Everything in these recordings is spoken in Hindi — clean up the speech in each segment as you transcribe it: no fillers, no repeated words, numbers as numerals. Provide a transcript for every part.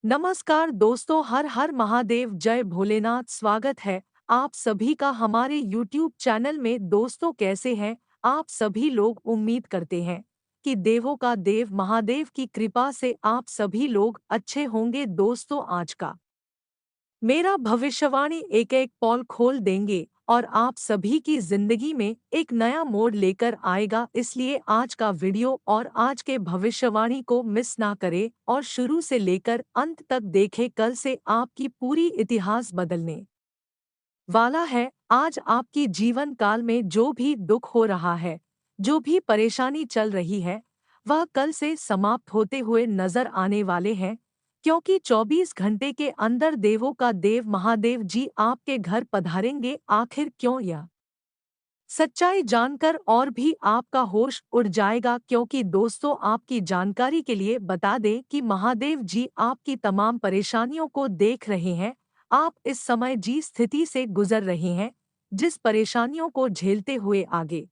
नमस्कार दोस्तों, हर हर महादेव, जय भोलेनाथ। स्वागत है आप सभी का हमारे YouTube चैनल में। दोस्तों, कैसे हैं आप सभी लोग? उम्मीद करते हैं कि देवों का देव महादेव की कृपा से आप सभी लोग अच्छे होंगे। दोस्तों, आज का मेरा भविष्यवाणी एक एक पॉल खोल देंगे और आप सभी की जिंदगी में एक नया मोड़ लेकर आएगा। इसलिए आज का वीडियो और आज के भविष्यवाणी को मिस ना करें और शुरू से लेकर अंत तक देखें। कल से आपकी पूरी इतिहास बदलने वाला है। आज आपकी जीवन काल में जो भी दुख हो रहा है, जो भी परेशानी चल रही है, वह कल से समाप्त होते हुए नजर आने वाले हैं, क्योंकि 24 घंटे के अंदर देवों का देव महादेव जी आपके घर पधारेंगे। आखिर क्यों? यह सच्चाई जानकर और भी आपका होश उड़ जाएगा, क्योंकि दोस्तों, आपकी जानकारी के लिए बता दें कि महादेव जी आपकी तमाम परेशानियों को देख रहे हैं। आप इस समय जिस स्थिति से गुजर रहे हैं, जिस परेशानियों को झेलते हुए आगे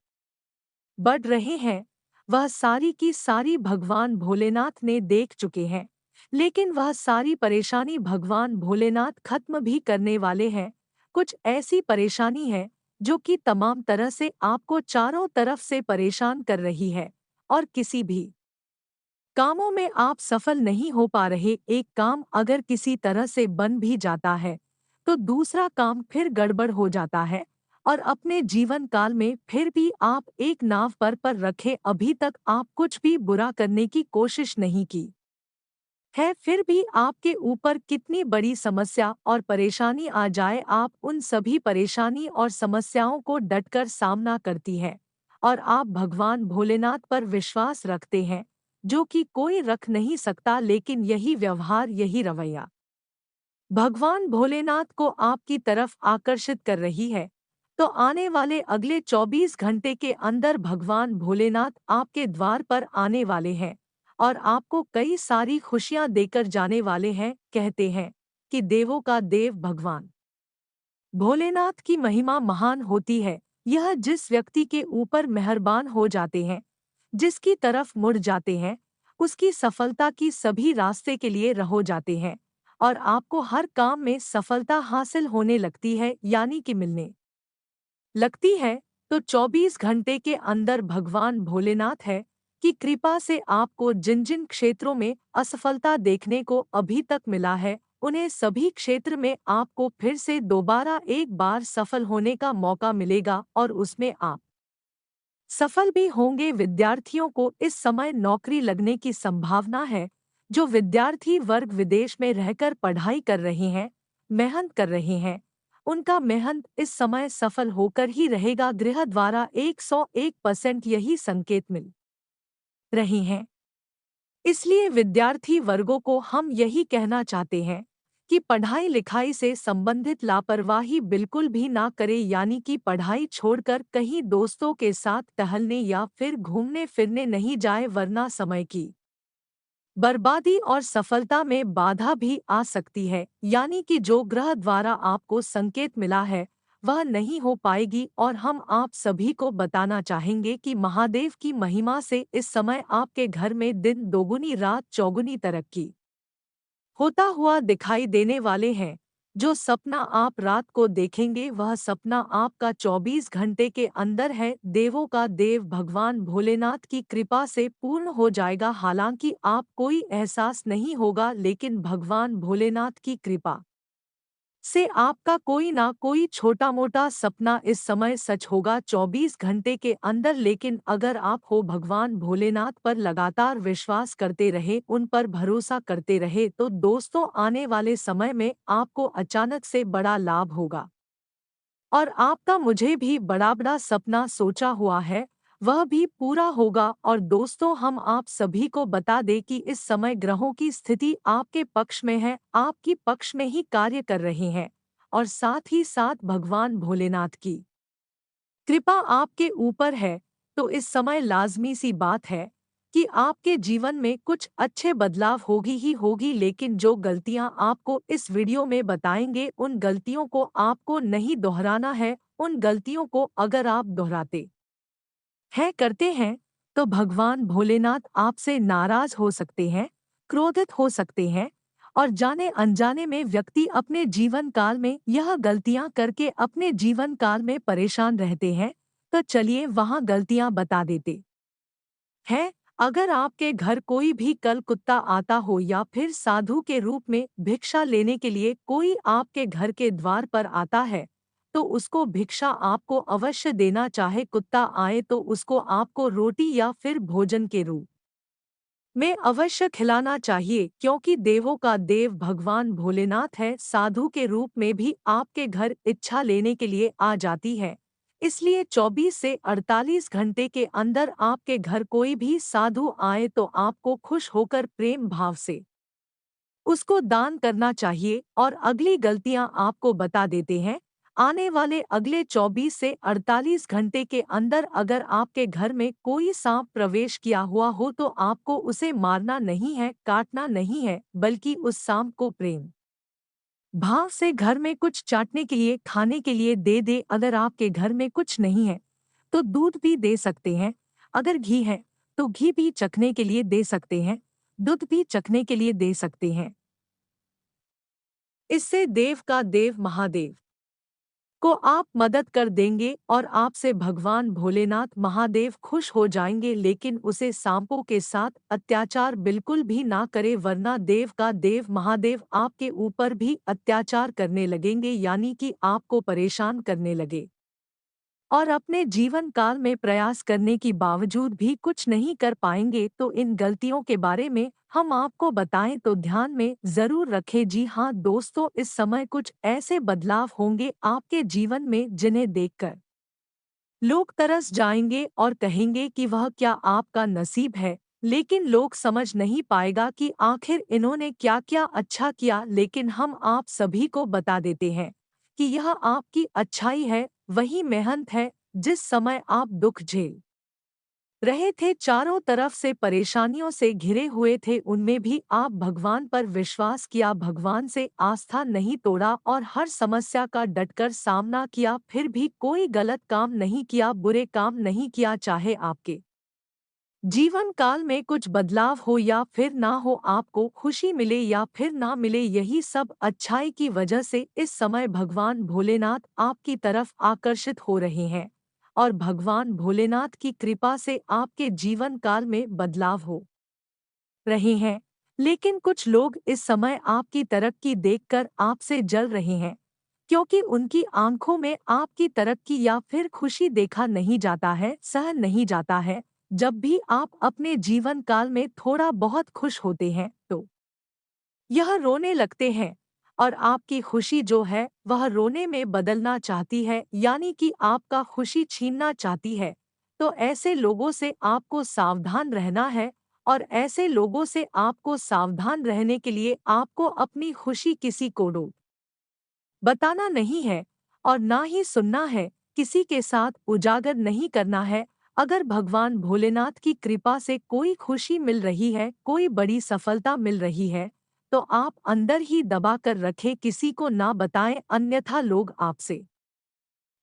बढ़ रहे हैं, वह सारी की सारी भगवान भोलेनाथ ने देख चुके हैं। लेकिन वह सारी परेशानी भगवान भोलेनाथ खत्म भी करने वाले हैं। कुछ ऐसी परेशानी है जो कि तमाम तरह से आपको चारों तरफ से परेशान कर रही है, और किसी भी कामों में आप सफल नहीं हो पा रहे। एक काम अगर किसी तरह से बन भी जाता है, तो दूसरा काम फिर गड़बड़ हो जाता है, और अपने जीवन काल में फिर भी आप एक नाव पर रखे। अभी तक आप कुछ भी बुरा करने की कोशिश नहीं की है, फिर भी आपके ऊपर कितनी बड़ी समस्या और परेशानी आ जाए, आप उन सभी परेशानी और समस्याओं को डटकर सामना करती है। और आप भगवान भोलेनाथ पर विश्वास रखते हैं, जो कि कोई रख नहीं सकता। लेकिन यही व्यवहार, यही रवैया भगवान भोलेनाथ को आपकी तरफ आकर्षित कर रही है। तो आने वाले अगले 24 घंटे के अंदर भगवान भोलेनाथ आपके द्वार पर आने वाले हैं और आपको कई सारी खुशियां देकर जाने वाले हैं। कहते हैं कि देवों का देव भगवान भोलेनाथ की महिमा महान होती है। यह जिस व्यक्ति के ऊपर मेहरबान हो जाते हैं, जिसकी तरफ मुड़ जाते हैं, उसकी सफलता की सभी रास्ते के लिए रहो जाते हैं, और आपको हर काम में सफलता हासिल होने लगती है, यानी कि मिलने लगती है। तो 24 घंटे के अंदर भगवान भोलेनाथ है कि कृपा से आपको जिन जिन क्षेत्रों में असफलता देखने को अभी तक मिला है, उन्हें सभी क्षेत्र में आपको फिर से दोबारा एक बार सफल होने का मौका मिलेगा, और उसमें आप सफल भी होंगे। विद्यार्थियों को इस समय नौकरी लगने की संभावना है। जो विद्यार्थी वर्ग विदेश में रहकर पढ़ाई कर रहे हैं, मेहनत कर रहे हैं, उनका मेहनत इस समय सफल होकर ही रहेगा। गृह द्वारा 101% यही संकेत मिल रहे हैं। इसलिए विद्यार्थी वर्गों को हम यही कहना चाहते हैं कि पढ़ाई लिखाई से संबंधित लापरवाही बिल्कुल भी ना करें, यानी कि पढ़ाई छोड़कर कहीं दोस्तों के साथ टहलने या फिर घूमने फिरने नहीं जाए, वरना समय की बर्बादी और सफलता में बाधा भी आ सकती है। यानी कि जो ग्रह द्वारा आपको संकेत मिला है, वह नहीं हो पाएगी। और हम आप सभी को बताना चाहेंगे कि महादेव की महिमा से इस समय आपके घर में दिन दोगुनी रात चौगुनी तरक्की होता हुआ दिखाई देने वाले हैं। जो सपना आप रात को देखेंगे, वह सपना आपका 24 घंटे के अंदर है, देवों का देव भगवान भोलेनाथ की कृपा से पूर्ण हो जाएगा। हालांकि आप कोई एहसास नहीं होगा, लेकिन भगवान भोलेनाथ की कृपा से आपका कोई ना कोई छोटा मोटा सपना इस समय सच होगा 24 घंटे के अंदर। लेकिन अगर आप हो भगवान भोलेनाथ पर लगातार विश्वास करते रहे, उन पर भरोसा करते रहे, तो दोस्तों, आने वाले समय में आपको अचानक से बड़ा लाभ होगा। और आपका मुझे भी बड़ा बड़ा सपना सोचा हुआ है, वह भी पूरा होगा। और दोस्तों, हम आप सभी को बता दें कि इस समय ग्रहों की स्थिति आपके पक्ष में है, आपकी पक्ष में ही कार्य कर रहे हैं, और साथ ही साथ भगवान भोलेनाथ की कृपा आपके ऊपर है। तो इस समय लाजमी सी बात है कि आपके जीवन में कुछ अच्छे बदलाव होगी ही होगी। लेकिन जो गलतियां आपको इस वीडियो में बताएंगे, उन गलतियों को आपको नहीं दोहराना है। उन गलतियों को अगर आप दोहराते करते हैं, तो भगवान भोलेनाथ आपसे नाराज हो सकते हैं, क्रोधित हो सकते हैं, और जाने अनजाने में व्यक्ति अपने जीवन काल में यह गलतियां करके अपने जीवन काल में परेशान रहते हैं। तो चलिए वहां गलतियां बता देते हैं। अगर आपके घर कोई भी कल कुत्ता आता हो या फिर साधु के रूप में भिक्षा लेने के लिए कोई आपके घर के द्वार पर आता है, तो उसको भिक्षा आपको अवश्य देना। चाहे कुत्ता आए तो उसको आपको रोटी या फिर भोजन के रूप में अवश्य खिलाना चाहिए, क्योंकि देवों का देव भगवान भोलेनाथ है। साधु के रूप में भी आपके घर इच्छा लेने के लिए आ जाती है। इसलिए 24 से 48 घंटे के अंदर आपके घर कोई भी साधु आए तो आपको खुश होकर प्रेम भाव से उसको दान करना चाहिए। और अगली गलतियां आपको बता देते हैं। आने वाले अगले 24 से 48 घंटे के अंदर अगर आपके घर में कोई सांप प्रवेश किया हुआ हो तो आपको उसे मारना नहीं है, काटना नहीं है, बल्कि उस सांप को प्रेम भाव से घर में कुछ चाटने के लिए, खाने के लिए दे दे। अगर आपके घर में कुछ नहीं है तो दूध भी दे सकते हैं। अगर घी है तो घी भी चखने के लिए दे सकते हैं, दूध भी चखने के लिए दे सकते हैं। इससे देव का देव महादेव को आप मदद कर देंगे और आपसे भगवान भोलेनाथ महादेव खुश हो जाएंगे। लेकिन उसे सांपों के साथ अत्याचार बिल्कुल भी ना करे, वरना देव का देव महादेव आपके ऊपर भी अत्याचार करने लगेंगे, यानी कि आपको परेशान करने लगे। और अपने जीवन काल में प्रयास करने की बावजूद भी कुछ नहीं कर पाएंगे। तो इन गलतियों के बारे में हम आपको बताएं तो ध्यान में जरूर रखें। जी हाँ दोस्तों, इस समय कुछ ऐसे बदलाव होंगे आपके जीवन में जिन्हें देखकर लोग तरस जाएंगे और कहेंगे कि वह क्या आपका नसीब है। लेकिन लोग समझ नहीं पाएगा कि आखिर इन्होंने क्या क्या अच्छा किया। लेकिन हम आप सभी को बता देते हैं कि यह आपकी अच्छाई है, वही मेहनत है। जिस समय आप दुख झेल रहे थे, चारों तरफ से परेशानियों से घिरे हुए थे, उनमें भी आप भगवान पर विश्वास किया, भगवान से आस्था नहीं तोड़ा और हर समस्या का डटकर सामना किया। फिर भी कोई गलत काम नहीं किया, बुरे काम नहीं किया। चाहे आपके जीवन काल में कुछ बदलाव हो या फिर ना हो, आपको खुशी मिले या फिर ना मिले, यही सब अच्छाई की वजह से इस समय भगवान भोलेनाथ आपकी तरफ आकर्षित हो रहे हैं। और भगवान भोलेनाथ की कृपा से आपके जीवन काल में बदलाव हो रहे हैं। लेकिन कुछ लोग इस समय आपकी तरक्की देखकर आपसे जल रहे हैं, क्योंकि उनकी आंखों में आपकी तरक्की या फिर खुशी देखा नहीं जाता है, सहन नहीं जाता है। जब भी आप अपने जीवन काल में थोड़ा बहुत खुश होते हैं तो यह रोने लगते हैं, और आपकी खुशी जो है वह रोने में बदलना चाहती है, यानी कि आपका खुशी छीनना चाहती है। तो ऐसे लोगों से आपको सावधान रहना है। और ऐसे लोगों से आपको सावधान रहने के लिए आपको अपनी खुशी किसी को बताना नहीं है और ना ही सुनना है, किसी के साथ उजागर नहीं करना है। अगर भगवान भोलेनाथ की कृपा से कोई खुशी मिल रही है, कोई बड़ी सफलता मिल रही है, तो आप अंदर ही दबा कर रखें, किसी को ना बताएं, अन्यथा लोग आपसे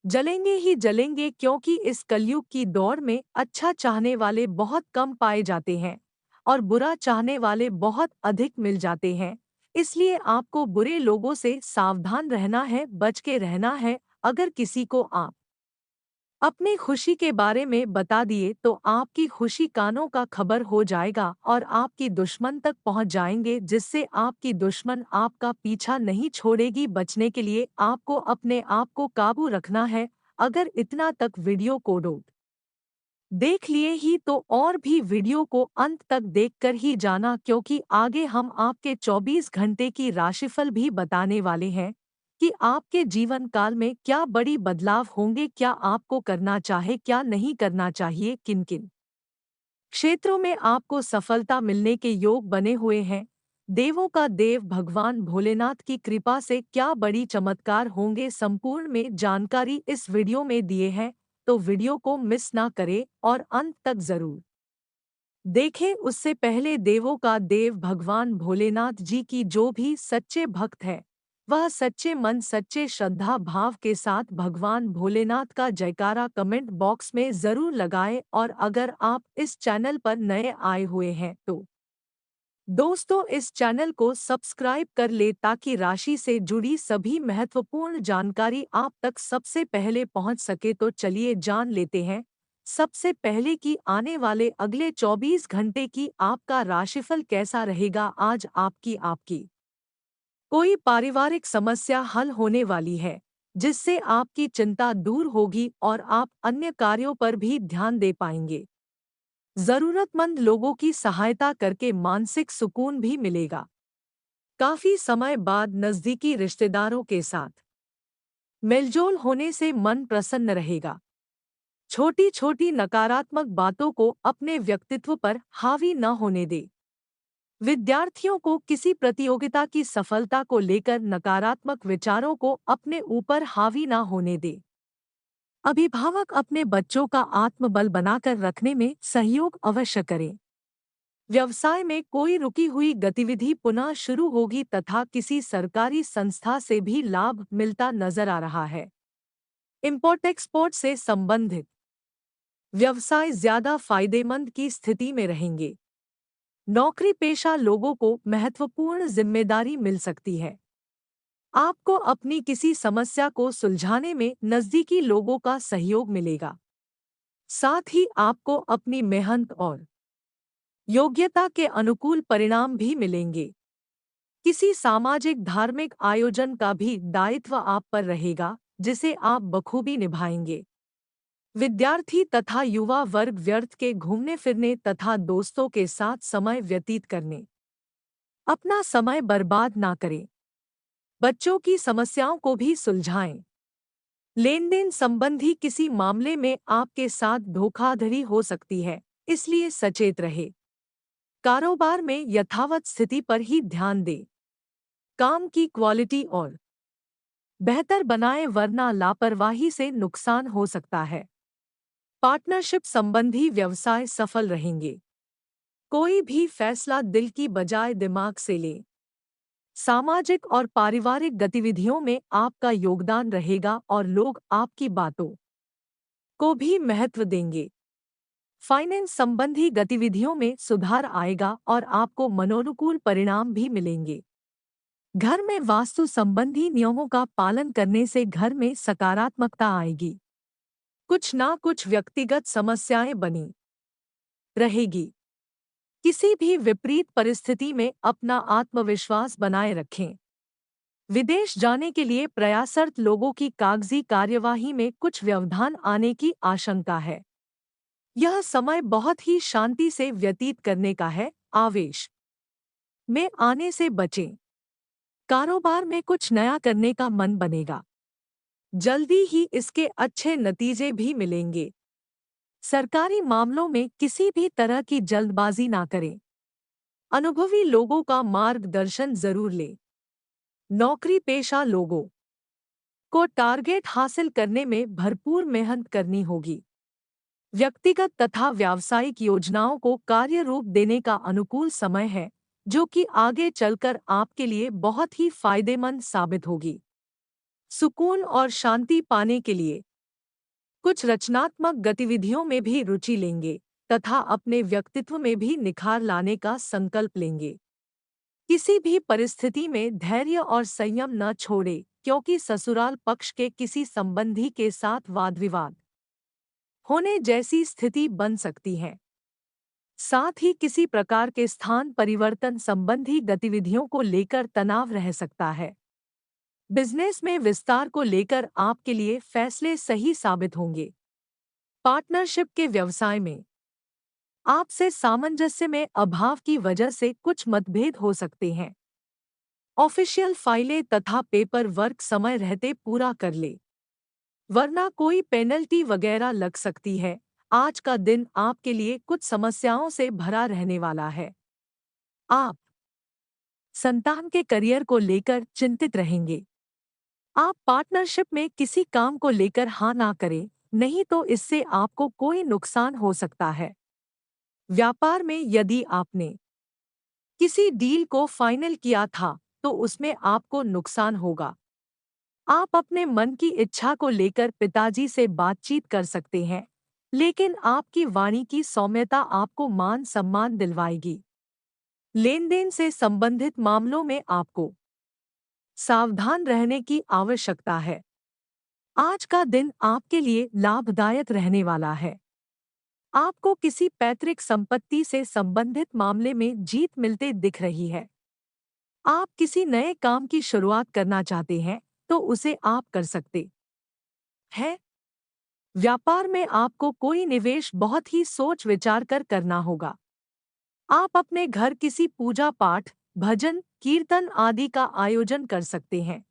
जलेंगे ही जलेंगे। क्योंकि इस कलयुग की दौड़ में अच्छा चाहने वाले बहुत कम पाए जाते हैं और बुरा चाहने वाले बहुत अधिक मिल जाते हैं। इसलिए आपको बुरे लोगों से सावधान रहना है, बच के रहना है। अगर किसी को आप अपनी खुशी के बारे में बता दिए तो आपकी खुशी कानों का खबर हो जाएगा और आपकी दुश्मन तक पहुंच जाएंगे, जिससे आपकी दुश्मन आपका पीछा नहीं छोड़ेगी। बचने के लिए आपको अपने आप को काबू रखना है। अगर इतना तक वीडियो को देख लिए ही तो और भी वीडियो को अंत तक देखकर ही जाना, क्योंकि आगे हम आपके 24 घंटे की राशिफल भी बताने वाले हैं कि आपके जीवन काल में क्या बड़ी बदलाव होंगे, क्या आपको करना चाहे, क्या नहीं करना चाहिए, किन किन क्षेत्रों में आपको सफलता मिलने के योग बने हुए हैं। देवों का देव भगवान भोलेनाथ की कृपा से क्या बड़ी चमत्कार होंगे, संपूर्ण में जानकारी इस वीडियो में दिए हैं। तो वीडियो को मिस ना करें और अंत तक जरूर देखें। उससे पहले देवों का देव भगवान भोलेनाथ जी की जो भी सच्चे भक्त है, वह सच्चे मन सच्चे श्रद्धा भाव के साथ भगवान भोलेनाथ का जयकारा कमेंट बॉक्स में जरूर लगाएं। और अगर आप इस चैनल पर नए आए हुए हैं तो दोस्तों, इस चैनल को सब्सक्राइब कर ले ताकि राशि से जुड़ी सभी महत्वपूर्ण जानकारी आप तक सबसे पहले पहुंच सके। तो चलिए जान लेते हैं सबसे पहले कि आने वाले अगले 24 घंटे की आपका राशिफल कैसा रहेगा। आज आपकी कोई पारिवारिक समस्या हल होने वाली है, जिससे आपकी चिंता दूर होगी और आप अन्य कार्यों पर भी ध्यान दे पाएंगे। जरूरतमंद लोगों की सहायता करके मानसिक सुकून भी मिलेगा। काफी समय बाद नजदीकी रिश्तेदारों के साथ मेलजोल होने से मन प्रसन्न रहेगा। छोटी छोटी नकारात्मक बातों को अपने व्यक्तित्व पर हावी न होने दे। विद्यार्थियों को किसी प्रतियोगिता की सफलता को लेकर नकारात्मक विचारों को अपने ऊपर हावी न होने दे। अभिभावक अपने बच्चों का आत्मबल बनाकर रखने में सहयोग अवश्य करें। व्यवसाय में कोई रुकी हुई गतिविधि पुनः शुरू होगी तथा किसी सरकारी संस्था से भी लाभ मिलता नजर आ रहा है। इंपोर्ट एक्सपोर्ट से संबंधित व्यवसाय ज्यादा फायदेमंद की स्थिति में रहेंगे। नौकरी पेशा लोगों को महत्वपूर्ण जिम्मेदारी मिल सकती है। आपको अपनी किसी समस्या को सुलझाने में नजदीकी लोगों का सहयोग मिलेगा। साथ ही आपको अपनी मेहनत और योग्यता के अनुकूल परिणाम भी मिलेंगे। किसी सामाजिक धार्मिक आयोजन का भी दायित्व आप पर रहेगा, जिसे आप बखूबी निभाएंगे। विद्यार्थी तथा युवा वर्ग व्यर्थ के घूमने फिरने तथा दोस्तों के साथ समय व्यतीत करने अपना समय बर्बाद ना करें। बच्चों की समस्याओं को भी सुलझाएं। लेन देन संबंधी किसी मामले में आपके साथ धोखाधड़ी हो सकती है, इसलिए सचेत रहे। कारोबार में यथावत स्थिति पर ही ध्यान दें। काम की क्वालिटी और बेहतर बनाएं, वरना लापरवाही से नुकसान हो सकता है। पार्टनरशिप संबंधी व्यवसाय सफल रहेंगे। कोई भी फैसला दिल की बजाय दिमाग से लें। सामाजिक और पारिवारिक गतिविधियों में आपका योगदान रहेगा और लोग आपकी बातों को भी महत्व देंगे। फाइनेंस संबंधी गतिविधियों में सुधार आएगा और आपको मनोनुकूल परिणाम भी मिलेंगे। घर में वास्तु संबंधी नियमों का पालन करने से घर में सकारात्मकता आएगी। कुछ ना कुछ व्यक्तिगत समस्याएं बनी रहेगी। किसी भी विपरीत परिस्थिति में अपना आत्मविश्वास बनाए रखें। विदेश जाने के लिए प्रयासरत लोगों की कागजी कार्यवाही में कुछ व्यवधान आने की आशंका है। यह समय बहुत ही शांति से व्यतीत करने का है। आवेश में आने से बचें। कारोबार में कुछ नया करने का मन बनेगा। जल्दी ही इसके अच्छे नतीजे भी मिलेंगे। सरकारी मामलों में किसी भी तरह की जल्दबाजी ना करें। अनुभवी लोगों का मार्गदर्शन जरूर लें। नौकरी पेशा लोगों को टारगेट हासिल करने में भरपूर मेहनत करनी होगी। व्यक्तिगत तथा व्यावसायिक योजनाओं को कार्य रूप देने का अनुकूल समय है, जो कि आगे चलकर आपके लिए बहुत ही फायदेमंद साबित होगी। सुकून और शांति पाने के लिए कुछ रचनात्मक गतिविधियों में भी रुचि लेंगे तथा अपने व्यक्तित्व में भी निखार लाने का संकल्प लेंगे। किसी भी परिस्थिति में धैर्य और संयम न छोड़े, क्योंकि ससुराल पक्ष के किसी संबंधी के साथ वाद विवाद होने जैसी स्थिति बन सकती है। साथ ही किसी प्रकार के स्थान परिवर्तन संबंधी गतिविधियों को लेकर तनाव रह सकता है। बिजनेस में विस्तार को लेकर आपके लिए फैसले सही साबित होंगे। पार्टनरशिप के व्यवसाय में आपसे सामंजस्य में अभाव की वजह से कुछ मतभेद हो सकते हैं। ऑफिशियल फाइलें तथा पेपर वर्क समय रहते पूरा कर ले, वरना कोई पेनल्टी वगैरह लग सकती है। आज का दिन आपके लिए कुछ समस्याओं से भरा रहने वाला है। आप संतान के करियर को लेकर चिंतित रहेंगे। आप पार्टनरशिप में किसी काम को लेकर हाँ ना करें, नहीं तो इससे आपको कोई नुकसान हो सकता है। व्यापार में यदि आपने किसी डील को फाइनल किया था, तो उसमें आपको नुकसान होगा। आप अपने मन की इच्छा को लेकर पिताजी से बातचीत कर सकते हैं, लेकिन आपकी वाणी की सौम्यता आपको मान सम्मान दिलवाएगी। लेन-देन से संबंधित मामलों में आपको सावधान रहने की आवश्यकता है। आज का दिन आपके लिए लाभदायक रहने वाला है। आपको किसी पैतृक संपत्ति से संबंधित मामले में जीत मिलते दिख रही है। आप किसी नए काम की शुरुआत करना चाहते हैं, तो उसे आप कर सकते हैं। व्यापार में आपको कोई निवेश बहुत ही सोच विचार कर करना होगा। आप अपने घर किसी पूजा पाठ, भजन, कीर्तन आदि का आयोजन कर सकते हैं।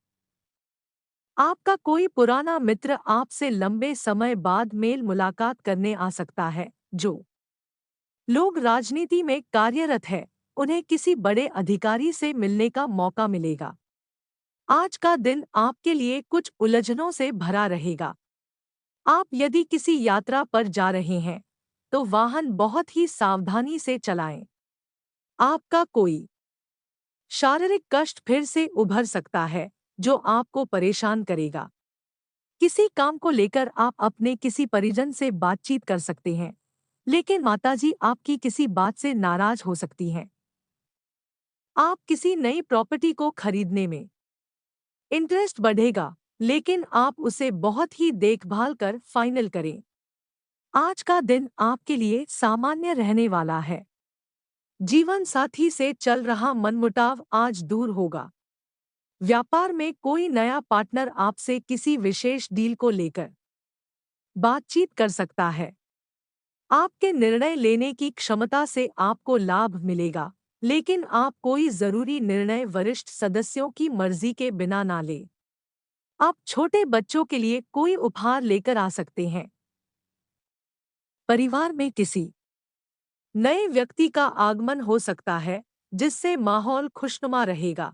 आपका कोई पुराना मित्र आपसे लंबे समय बाद मेल मुलाकात करने आ सकता है। जो लोग राजनीति में कार्यरत हैं, उन्हें किसी बड़े अधिकारी से मिलने का मौका मिलेगा। आज का दिन आपके लिए कुछ उलझनों से भरा रहेगा। आप यदि किसी यात्रा पर जा रहे हैं, तो वाहन बहुत ही सावधानी से चलाएं। आपका कोई शारीरिक कष्ट फिर से उभर सकता है, जो आपको परेशान करेगा। किसी काम को लेकर आप अपने किसी परिजन से बातचीत कर सकते हैं, लेकिन माताजी आपकी किसी बात से नाराज हो सकती हैं। आप किसी नई प्रॉपर्टी को खरीदने में इंटरेस्ट बढ़ेगा, लेकिन आप उसे बहुत ही देखभाल कर फाइनल करें। आज का दिन आपके लिए सामान्य रहने वाला है। जीवन साथी से चल रहा मनमुटाव आज दूर होगा। व्यापार में कोई नया पार्टनर आपसे किसी विशेष डील को लेकर बातचीत कर सकता है। आपके निर्णय लेने की क्षमता से आपको लाभ मिलेगा, लेकिन आप कोई जरूरी निर्णय वरिष्ठ सदस्यों की मर्जी के बिना ना लें। आप छोटे बच्चों के लिए कोई उपहार लेकर आ सकते हैं। परिवार में किसी नए व्यक्ति का आगमन हो सकता है, जिससे माहौल खुशनुमा रहेगा।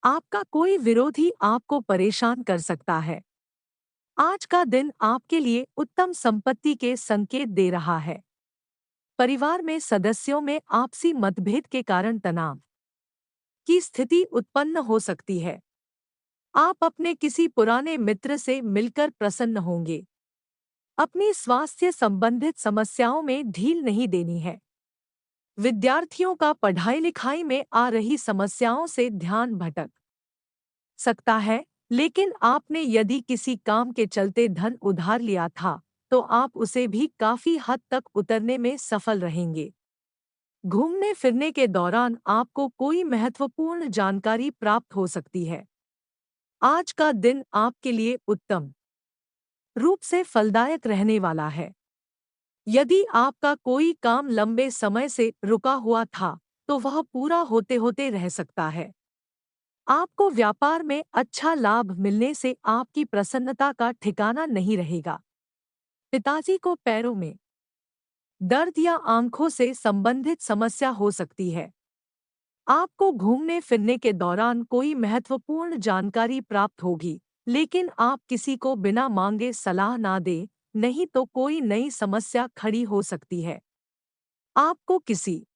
आपका कोई विरोधी आपको परेशान कर सकता है। आज का दिन आपके लिए उत्तम संपत्ति के संकेत दे रहा है। परिवार में सदस्यों में आपसी मतभेद के कारण तनाव की स्थिति उत्पन्न हो सकती है। आप अपने किसी पुराने मित्र से मिलकर प्रसन्न होंगे। अपनी स्वास्थ्य संबंधित समस्याओं में ढील नहीं देनी है। विद्यार्थियों का पढ़ाई लिखाई में आ रही समस्याओं से ध्यान भटक सकता है, लेकिन आपने यदि किसी काम के चलते धन उधार लिया था, तो आप उसे भी काफी हद तक उतरने में सफल रहेंगे। घूमने फिरने के दौरान आपको कोई महत्वपूर्ण जानकारी प्राप्त हो सकती है। आज का दिन आपके लिए उत्तम रूप से फलदायक रहने वाला है। यदि आपका कोई काम लंबे समय से रुका हुआ था, तो वह पूरा होते होते रह सकता है। आपको व्यापार में अच्छा लाभ मिलने से आपकी प्रसन्नता का ठिकाना नहीं रहेगा। पिताजी को पैरों में दर्द या आंखों से संबंधित समस्या हो सकती है। आपको घूमने फिरने के दौरान कोई महत्वपूर्ण जानकारी प्राप्त होगी, लेकिन आप किसी को बिना मांगे सलाह ना दें, नहीं तो कोई नई समस्या खड़ी हो सकती है। आपको किसी